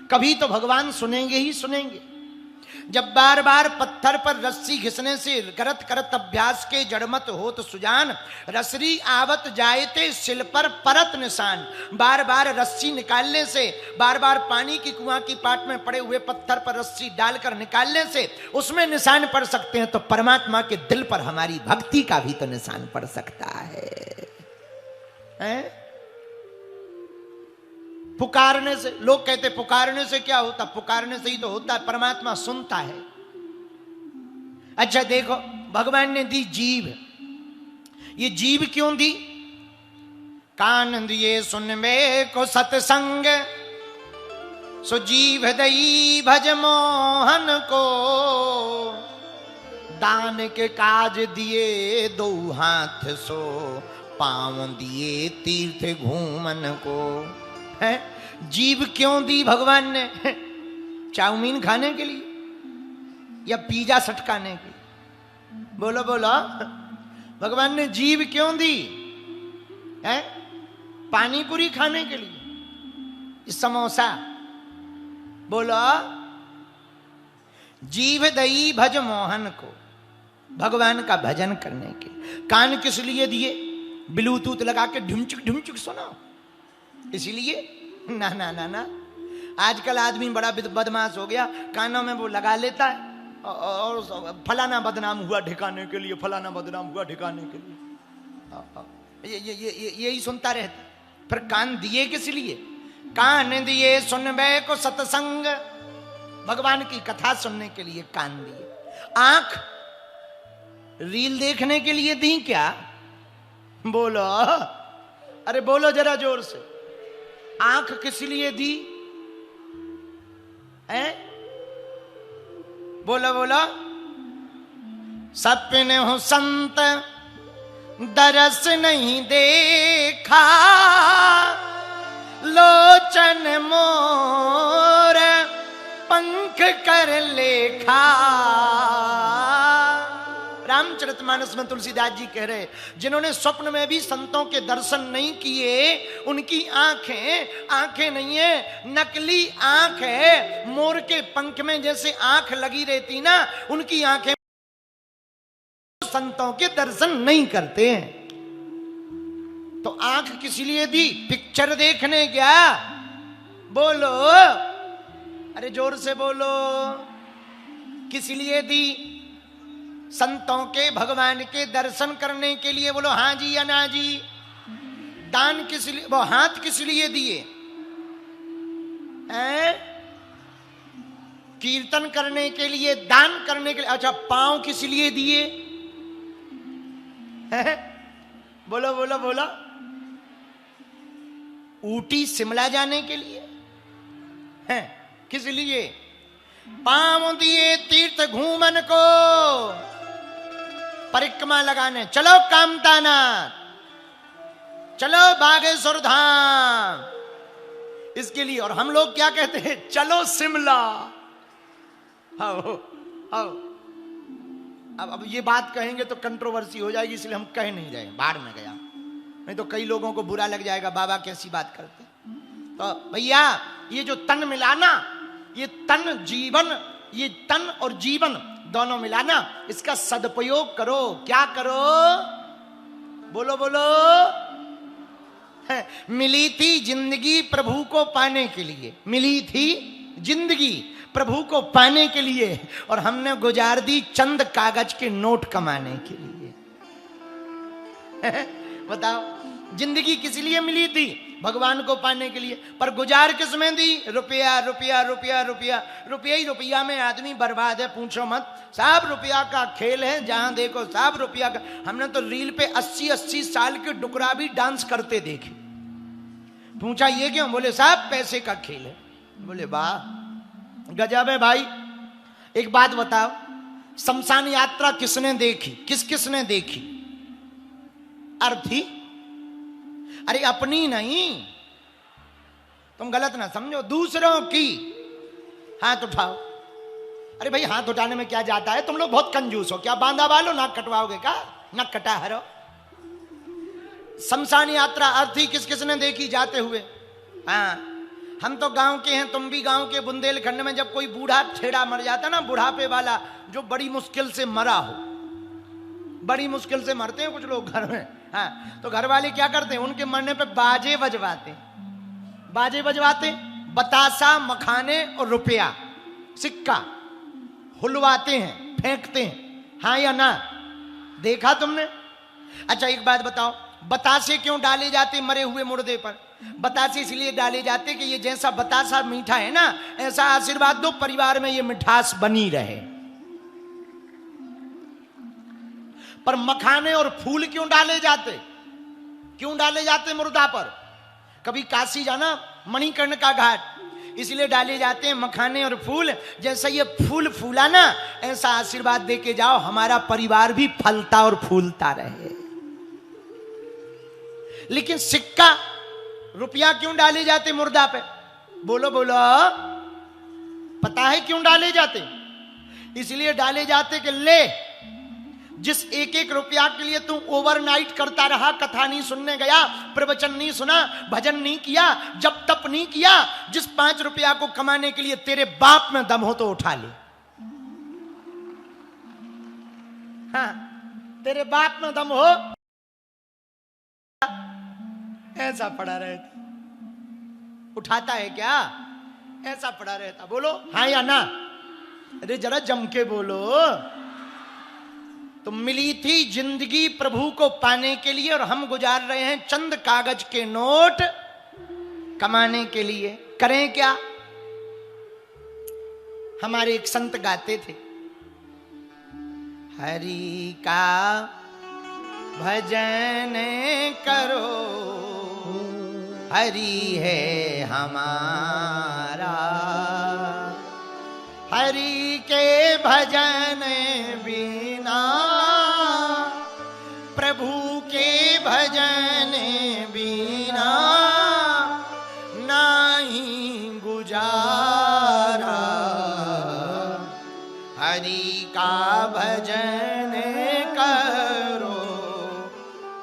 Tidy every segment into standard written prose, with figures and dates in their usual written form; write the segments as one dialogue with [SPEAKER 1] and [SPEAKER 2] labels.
[SPEAKER 1] कभी तो भगवान सुनेंगे ही सुनेंगे। जब बार बार पत्थर पर रस्सी घिसने से करत करत अभ्यास के जड़मत होत सुजान, रसरी आवत जायते शिल पर परत निशान। बार बार रस्सी निकालने से, बार बार पानी की कुआं की पाट में पड़े हुए पत्थर पर रस्सी डालकर निकालने से उसमें निशान पड़ सकते हैं, तो परमात्मा के दिल पर हमारी भक्ति का भी तो निशान पड़ सकता है? पुकारने से, लोग कहते पुकारने से क्या होता? पुकारने से ही तो होता है, परमात्मा सुनता है। अच्छा देखो, भगवान ने दी जीभ। ये जीभ क्यों दी? कान दिए सुनबे को सत्संग, सो जीभ दई भज मोहन को। दान के काज दिए दो हाथ, सो पांव दिए तीर्थ घूमन को। है जीभ क्यों दी भगवान ने? चाउमीन खाने के लिए या पिज्जा सटकाने के लिए? बोलो बोलो, भगवान ने जीभ क्यों दी? है पानी पूरी खाने के लिए, समोसा? बोलो, जीभ दई भज मोहन को, भगवान का भजन करने के। कान किस लिए दिए? ब्लूटूथ लगा के ढुमचुक ढुमचुक सुनो, इसलिए? ना ना ना ना, आजकल आदमी बड़ा बदमाश हो गया, कानों में वो लगा लेता है और फलाना बदनाम हुआ ठिकाने के लिए, फलाना बदनाम हुआ ठिकाने के लिए, यही सुनता रहता। फिर कान दिए किस लिए? कान दिए सुनबे को सत्संग, भगवान की कथा सुनने के लिए कान दिए। आंख रील देखने के लिए दी क्या? बोलो, अरे बोलो जरा जोर से, आंख किस लिए दी है? बोलो बोलो। सपने हो संत दरस नहीं देखा, लोचन मोर पंख कर लेखा। रामचरितमानस में तुलसीदास जी कह रहे, जिन्होंने स्वप्न में भी संतों के दर्शन नहीं किए, उनकी आंखें नहीं है, नकली आंख है। मोर के पंख में जैसे आंख लगी रहती ना, उनकी आंखें संतों के दर्शन नहीं करते हैं। तो आंख किस लिए दी? पिक्चर देखने क्या? बोलो, अरे जोर से बोलो, किस लिए दी? संतों के, भगवान के दर्शन करने के लिए। बोलो हाँ जी या ना जी। दान किस लिए? वो हाथ किस लिए दिए? कीर्तन करने के लिए, दान करने के लिए। अच्छा, पांव किस लिए दिए? बोलो बोलो बोलो। ऊटी शिमला जाने के लिए है? किस लिए? पांव दिए तीर्थ घूमन को, परिक्रमा लगाने। चलो कामतानाथ, चलो बागेश्वर धाम, इसके लिए। और हम लोग क्या कहते हैं? चलो शिमला। आओ आओ। अब ये बात कहेंगे तो कंट्रोवर्सी हो जाएगी, इसलिए हम कह नहीं रहे, बाढ़ में गया, नहीं तो कई लोगों को बुरा लग जाएगा, बाबा कैसी बात करते। तो भैया, ये जो तन मिलाना, ये तन जीवन, ये तन और जीवन दोनों मिलाना, इसका सदुपयोग करो। क्या करो? बोलो बोलो। मिली थी जिंदगी प्रभु को पाने के लिए, मिली थी जिंदगी प्रभु को पाने के लिए, और हमने गुजार दी चंद कागज के नोट कमाने के लिए। बताओ, जिंदगी किस लिए मिली थी? भगवान को पाने के लिए। पर गुजार किस में दी? रुपया रुपया रुपया रुपया, रुपया ही रुपया में आदमी बर्बाद है, पूछो मत। सब रुपया का खेल है, जहां देखो सब रुपया का। हमने तो रील पे 80-80 साल के डुकरा भी डांस करते देखे। पूछा ये क्यों? बोले सब पैसे का खेल है। बोले वाह, गजब है भाई। एक बात बताओ, शमशान यात्रा किसने देखी? किसने देखी? अर्थी? अरे अपनी नहीं, तुम गलत ना समझो, दूसरों की। हाथ उठाओ। अरे भाई, हाथ उठाने में क्या जाता है? तुम लोग बहुत कंजूस हो। क्या बांधा वालो नाक कटवाओगे? का नाक कटा हरो। शमशान यात्रा अर्थी किसने देखी जाते हुए? हाँ, हम तो गांव के हैं, तुम भी गांव के। बुंदेलखंड में जब कोई बूढ़ा छेड़ा मर जाता ना, बुढ़ापे वाला, जो बड़ी मुश्किल से मरा हो, बड़ी मुश्किल से मरते हैं कुछ लोग घर में, हाँ, तो घर वाले क्या करते हैं, उनके मरने पे बाजे बजवाते, बाजे बजवाते, बतासा, मखाने और रुपया, सिक्का हुलवाते हैं, फेंकते हैं, हाँ या ना? देखा तुमने? अच्छा एक बात बताओ, बतासे क्यों डाले जाते मरे हुए मुर्दे पर? बतासे इसलिए डाले जाते कि ये जैसा बतासा मीठा है ना, ऐसा आशीर्वाद दो परिवार में ये मिठास बनी रहे। पर मखाने और फूल क्यों डाले जाते? क्यों डाले जाते मुर्दा पर? कभी काशी जाना, मणिकर्ण का घाट, इसलिए डाले जाते हैं मखाने और फूल, जैसा ये फूल फूला ना, ऐसा आशीर्वाद दे के जाओ हमारा परिवार भी फलता और फूलता रहे। लेकिन सिक्का, रुपया क्यों डाले जाते मुर्दा पे? बोलो बोलो, पता है क्यों डाले जाते? इसलिए डाले जाते कि ले, जिस एक एक रुपया के लिए तू ओवरनाइट करता रहा, कथा नहीं सुनने गया, प्रवचन नहीं सुना, भजन नहीं किया, जब तप नहीं किया, जिस 5 रुपया को कमाने के लिए तेरे बाप में दम हो तो उठा ले। हाँ, तेरे बाप में दम हो, ऐसा पड़ा रहता, उठाता है क्या? ऐसा पड़ा रहता। बोलो हाँ या ना? अरे जरा जम के बोलो। तो मिली थी जिंदगी प्रभु को पाने के लिए, और हम गुजार रहे हैं चंद कागज के नोट कमाने के लिए। करें क्या? हमारे एक संत गाते थे, हरि का भजन करो, हरि है हमारा, हरि के भजन बिना, प्रभु के भजन बिना नहीं गुजारा, हरि का भजन करो,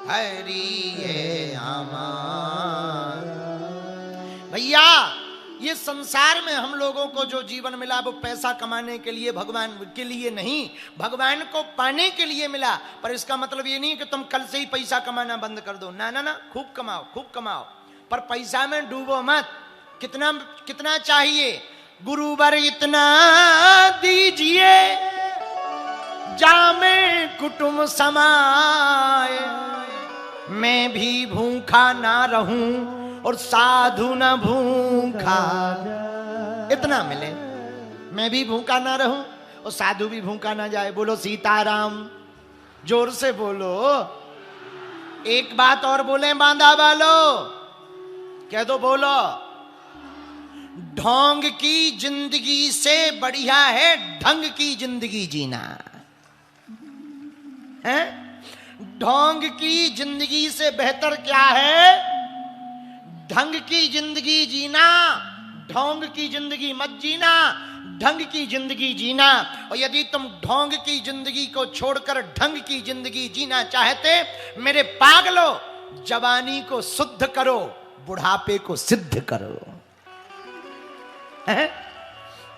[SPEAKER 1] हरि है हमारा। भैया, ये संसार में हम लोगों को जो जीवन मिला वो पैसा कमाने के लिए, भगवान के लिए नहीं, भगवान को पाने के लिए मिला। पर इसका मतलब ये नहीं कि तुम कल से ही पैसा कमाना बंद कर दो, ना ना ना, खूब कमाओ, खूब कमाओ, पर पैसा में डूबो मत। कितना कितना चाहिए? गुरुवर इतना दीजिए जामे कुटुंब समाए, मैं भी भूखा ना रहूं और साधु न भूखा, इतना मिले, मैं भी भूखा ना रहूं और साधु भी भूखा ना जाए। बोलो सीताराम, जोर से बोलो। एक बात और बोले बांधा वालो, कह दो बोलो, ढोंग की जिंदगी से बढ़िया है ढंग की जिंदगी जीना है। ढोंग की जिंदगी से बेहतर क्या है? ढंग की जिंदगी जीना। ढोंग की जिंदगी मत जीना, ढंग की जिंदगी जीना। और यदि तुम ढोंग की जिंदगी को छोड़कर ढंग की जिंदगी जीना चाहते, मेरे पागलो, जवानी को शुद्ध करो, बुढ़ापे को सिद्ध करो। है?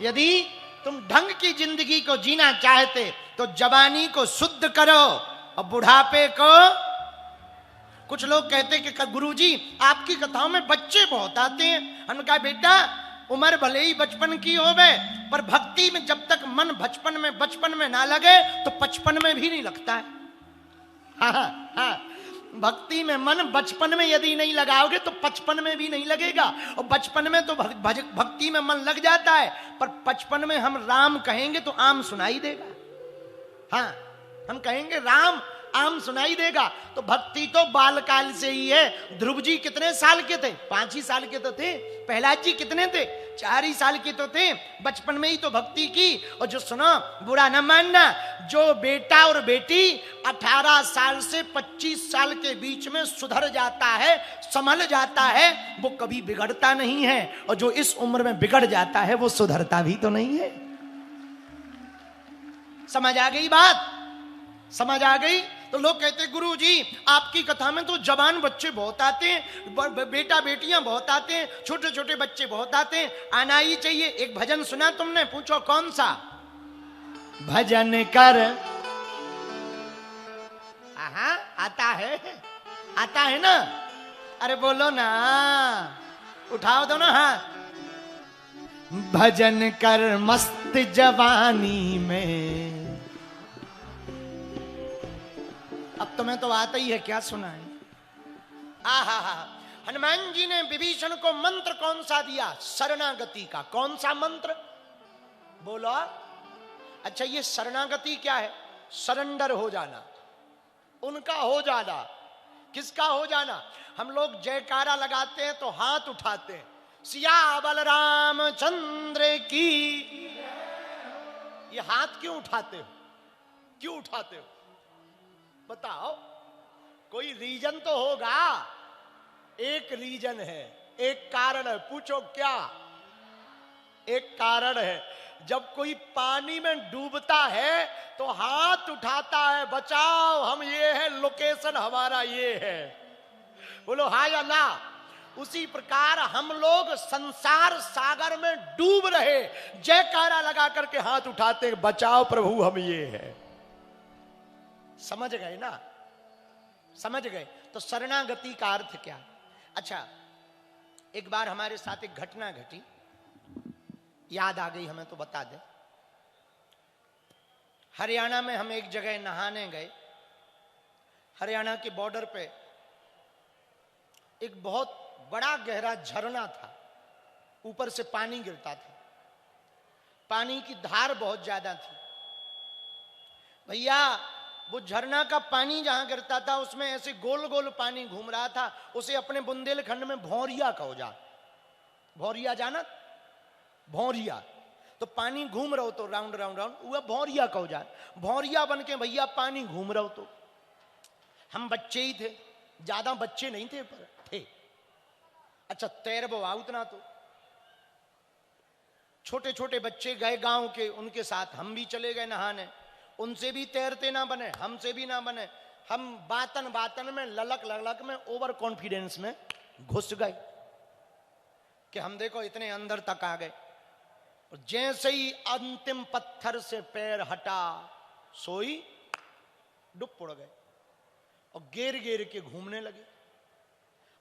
[SPEAKER 1] यदि तुम ढंग की जिंदगी को जीना चाहते तो जवानी को शुद्ध करो और बुढ़ापे को। कुछ लोग कहते कि गुरुजी आपकी कथाओं में बच्चे बहुत आते हैं। हमने कहा बेटा, उम्र भले ही बचपन की हो गए, पर भक्ति में जब तक मन बचपन में ना लगे तो 55 में भी नहीं लगता है। हाँ हाँ हाँ, भक्ति में मन बचपन में यदि नहीं लगाओगे तो 55 में भी नहीं लगेगा। और बचपन में तो भक्ति में मन लग जाता है, पर 55 में हम राम कहेंगे तो आम सुनाई देगा। हाँ, हम कहेंगे राम, आम सुनाई देगा। तो भक्ति तो बालकाल से ही है। ध्रुव जी कितने साल के थे? 5 ही साल के तो थे। प्रहलाद जी कितने थे? 4 ही साल के तो थे। बचपन में ही तो भक्ति की। और जो सुनो, बुरा न मानना, जो बेटा और बेटी 18 साल से 25 साल के बीच में सुधर जाता है, संभल जाता है, वो कभी बिगड़ता नहीं है। और जो इस उम्र में बिगड़ जाता है वो सुधरता भी तो नहीं है। समझ आ गई बात? समझ आ गई? तो तो लोग कहते गुरु जी आपकी कथा में तो जवान बच्चे बहुत आते हैं, बेटा बेटियां बहुत आते हैं, छोटे छोटे बच्चे बहुत आते हैं, आना ही चाहिए। एक भजन सुना तुमने? पूछो कौन सा? भजन कर। हाँ आता है ना? अरे बोलो ना, उठाओ दो ना हाथ। भजन कर मस्त जवानी में। अब तुम्हें तो आता ही है, क्या सुना है? आहा हा। हनुमान जी ने विभीषण को मंत्र कौन सा दिया? शरणागति का। कौन सा मंत्र बोलो? अच्छा ये शरणागति क्या है? सरेंडर हो जाना, उनका हो जाना। किसका हो जाना? हम लोग जयकारा लगाते हैं तो हाथ उठाते हैं, सिया बलराम चंद्र की। ये हाथ क्यों उठाते हो? क्यों उठाते हो बताओ? कोई रीजन तो होगा। एक रीजन है, एक कारण है। पूछो क्या? एक कारण है। जब कोई पानी में डूबता है तो हाथ उठाता है, बचाओ हम ये है, लोकेशन हमारा ये है। बोलो हाँ या ना? उसी प्रकार हम लोग संसार सागर में डूब रहे, जयकारा लगा करके हाथ उठाते, बचाओ प्रभु हम ये है। समझ गए ना? समझ गए? तो शरणागति का अर्थ क्या? अच्छा एक बार हमारे साथ एक घटना घटी, याद आ गई हमें तो बता दे। हरियाणा में हम एक जगह नहाने गए। हरियाणा के बॉर्डर पे एक बहुत बड़ा गहरा झरना था, ऊपर से पानी गिरता था, पानी की धार बहुत ज्यादा थी। भैया वो झरना का पानी जहां गिरता था उसमें ऐसे गोल गोल पानी घूम रहा था, उसे अपने बुंदेलखंड में भौरिया कहो जा। भौरिया जाना? भौरिया। तो पानी घूम रहा हो तो राउंड राउंड राउंड, वह भौरिया कहो जा। भौरिया बन के भैया पानी घूम रहा हो। तो हम बच्चे ही थे, ज्यादा बच्चे नहीं थे पर थे। अच्छा तैर बवा उतना तो। छोटे छोटे बच्चे गए गांव के, उनके साथ हम भी चले गए नहाने। उनसे भी तैरते ना बने, हमसे भी ना बने। हम बातन बातन में, ललक ललक में, ओवर कॉन्फिडेंस में घुस गए कि हम देखो इतने अंदर तक आ गए। जैसे ही अंतिम पत्थर से पैर हटा, सोई डुब पड़ गए और गेर गेर के घूमने लगे।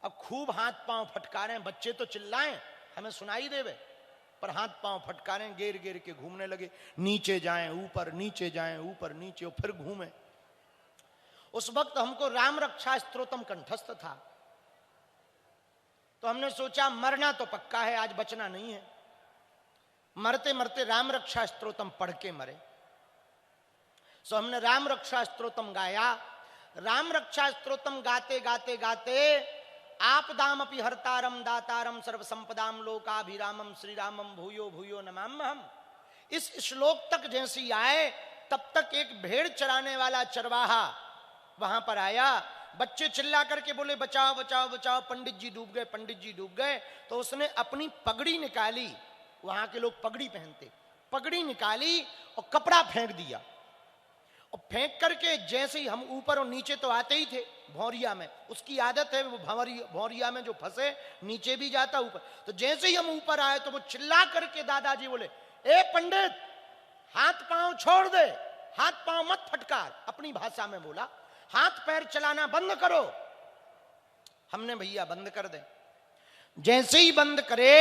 [SPEAKER 1] अब खूब हाथ पांव फटकारें, बच्चे तो चिल्लाएं हमें सुनाई देवे, पर हाथ पांव फटकारें, गेर गेर के घूमने लगे। नीचे जाएं ऊपर, नीचे जाएं ऊपर, नीचे, और फिर घूमें। उस वक्त हमको राम रक्षा स्तोत्रम कंठस्थ था, तो हमने सोचा मरना तो पक्का है, आज बचना नहीं है। मरते मरते राम रक्षा स्तोत्रम पढ़ के मरे। सो हमने राम रक्षा स्तोत्रम गाया। राम रक्षा स्तोत्रम गाते गाते गाते आपदाम अपि हर्तारम दातारम सर्व संपदाम लोकाभिरामम श्री रामम भूयो भूयो नमाम्यहम्। इस श्लोक तक जैसे ही आए तब तक एक भेड़ चराने वाला चरवाहा वहां पर आया। बच्चे चिल्ला करके बोले बचाओ बचाओ बचाओ, पंडित जी डूब गए, पंडित जी डूब गए। तो उसने अपनी पगड़ी निकाली, वहां के लोग पगड़ी पहनते, पगड़ी निकाली और कपड़ा फेंक दिया। और फेंक करके जैसे ही हम ऊपर और नीचे तो आते ही थे भौरिया में, उसकी आदत है वो भौरिया में जो फंसे नीचे भी जाता ऊपर। तो जैसे ही हम ऊपर आए तो वो चिल्ला करके दादाजी बोले ए पंडित हाथ पांव छोड़ दे, हाथ पांव मत फटकार। अपनी भाषा में बोला हाथ पैर चलाना बंद करो। हमने भैया बंद कर दे। जैसे ही बंद करे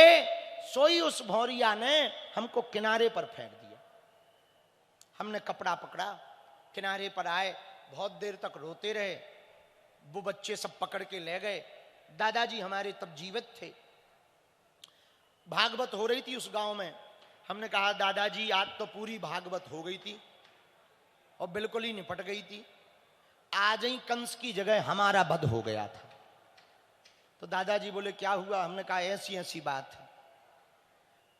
[SPEAKER 1] सोई उस भौरिया ने हमको किनारे पर फेंक दिया। हमने कपड़ा पकड़ा, किनारे पर आए, बहुत देर तक रोते रहे। वो बच्चे सब पकड़ के ले गए। दादाजी हमारे तब जीवित थे। भागवत हो रही थी उस गांव में। हमने कहा दादाजी आज तो पूरी भागवत हो गई थी और बिल्कुल ही निपट गई थी, आज ही कंस की जगह हमारा वध हो गया था। तो दादाजी बोले क्या हुआ? हमने कहा ऐसी ऐसी बात है।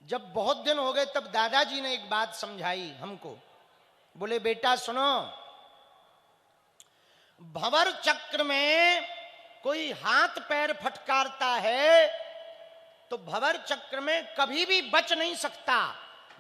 [SPEAKER 1] जब बहुत दिन हो गए तब दादाजी ने एक बात समझाई हमको। बोले बेटा सुनो, भंवर चक्र में कोई हाथ पैर फटकारता है तो भंवर चक्र में कभी भी बच नहीं सकता।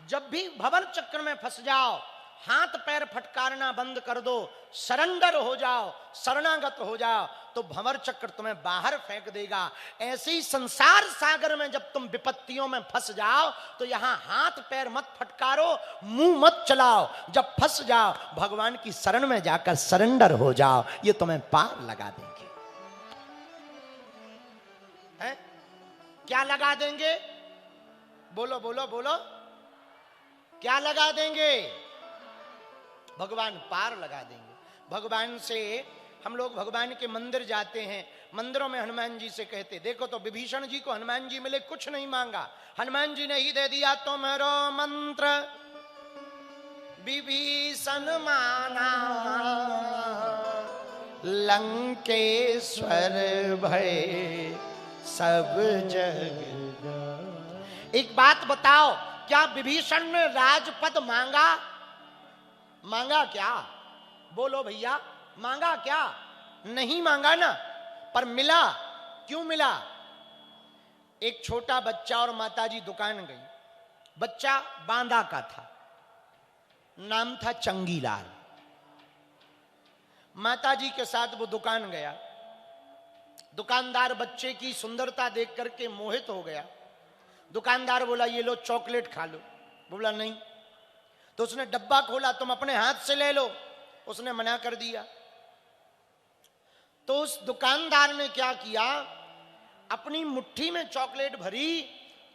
[SPEAKER 1] जब भी भंवर चक्र में फंस जाओ हाथ पैर फटकारना बंद कर दो, सरेंडर हो जाओ, शरणागत हो जाओ, तो भंवर चक्र तुम्हें बाहर फेंक देगा। ऐसे ही संसार सागर में जब तुम विपत्तियों में फंस जाओ तो यहां हाथ पैर मत फटकारो, मुंह मत चलाओ। जब फंस जाओ भगवान की शरण में जाकर सरेंडर हो जाओ, ये तुम्हें पार लगा देंगे। है? क्या लगा देंगे? बोलो बोलो बोलो, क्या लगा देंगे? भगवान पार लगा देंगे। भगवान से हम लोग भगवान के मंदिर जाते हैं, मंदिरों में हनुमान जी से कहते, देखो तो विभीषण जी को हनुमान जी मिले, कुछ नहीं मांगा, हनुमान जी ने ही दे दिया तुम्हारो मंत्र, विभीषण माना लंकेश्वर भय सब जग। एक बात बताओ, क्या विभीषण ने राजपद मांगा? मांगा क्या? बोलो भैया, मांगा क्या? नहीं मांगा ना, पर मिला। क्यों मिला? एक छोटा बच्चा और माताजी दुकान गई, बच्चा बांदा का था, नाम था चंगीलाल। माताजी के साथ वो दुकान गया, दुकानदार बच्चे की सुंदरता देख करके मोहित हो गया। दुकानदार बोला ये लो चॉकलेट खा लो, बोला नहीं। तो उसने डब्बा खोला, तुम अपने हाथ से ले लो, उसने मना कर दिया। तो उस दुकानदार ने क्या किया, अपनी मुट्ठी में चॉकलेट भरी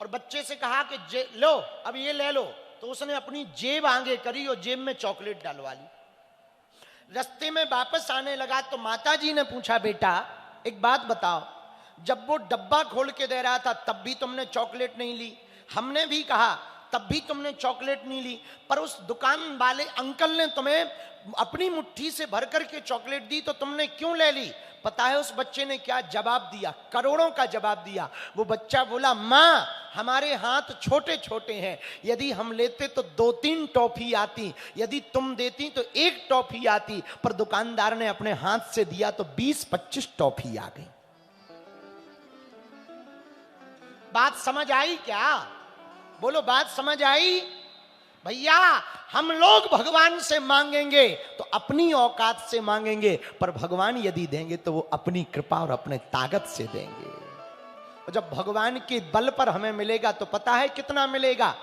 [SPEAKER 1] और बच्चे से कहा कि लो अब ये ले लो। तो उसने अपनी जेब आगे करी और जेब में चॉकलेट डालवा ली। रास्ते में वापस आने लगा तो माताजी ने पूछा, बेटा एक बात बताओ, जब वो डब्बा खोल के दे रहा था तब भी तुमने चॉकलेट नहीं ली, हमने भी कहा तब भी तुमने चॉकलेट नहीं ली, पर उस दुकान वाले अंकल ने तुम्हें अपनी मुट्ठी से भर करके चॉकलेट दी तो तुमने क्यों ले ली? पता है उस बच्चे ने क्या जवाब दिया? करोड़ों का जवाब दिया। वो बच्चा बोला, माँ हमारे हाथ छोटे छोटे हैं, यदि हम लेते तो 2-3 टॉफी आती, यदि तुम देती तो 1 टॉफी आती, पर दुकानदार ने अपने हाथ से दिया तो 20-25 टॉफी आ गई। बात समझ आई क्या? बोलो बात समझ आई? भैया हम लोग भगवान से मांगेंगे तो अपनी औकात से मांगेंगे, पर भगवान यदि देंगे तो वो अपनी कृपा और अपने ताकत से देंगे। और जब भगवान के बल पर हमें मिलेगा तो पता है कितना मिलेगा?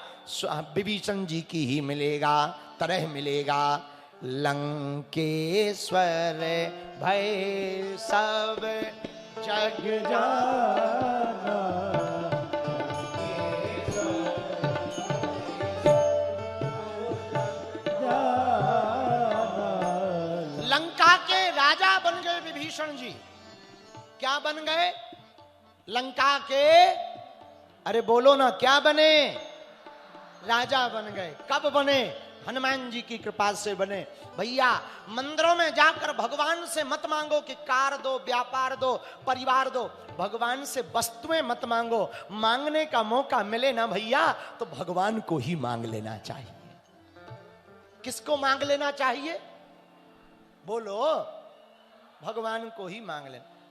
[SPEAKER 1] विभीषण जी की ही मिलेगा, तरह मिलेगा। लंकेश्वर भय सब जग जाना, लंका के राजा बन गए विभीषण जी। क्या बन गए? लंका के, अरे बोलो ना, क्या बने? राजा बन गए। कब बने? हनुमान जी की कृपा से बने। भैया मंदिरों में जाकर भगवान से मत मांगो कि कार दो, व्यापार दो, परिवार दो। भगवान से वस्तुएं मत मांगो। मांगने का मौका मिले ना भैया तो भगवान को ही मांग लेना चाहिए। किसको मांग लेना चाहिए? बोलो, भगवान को ही मांग लेना।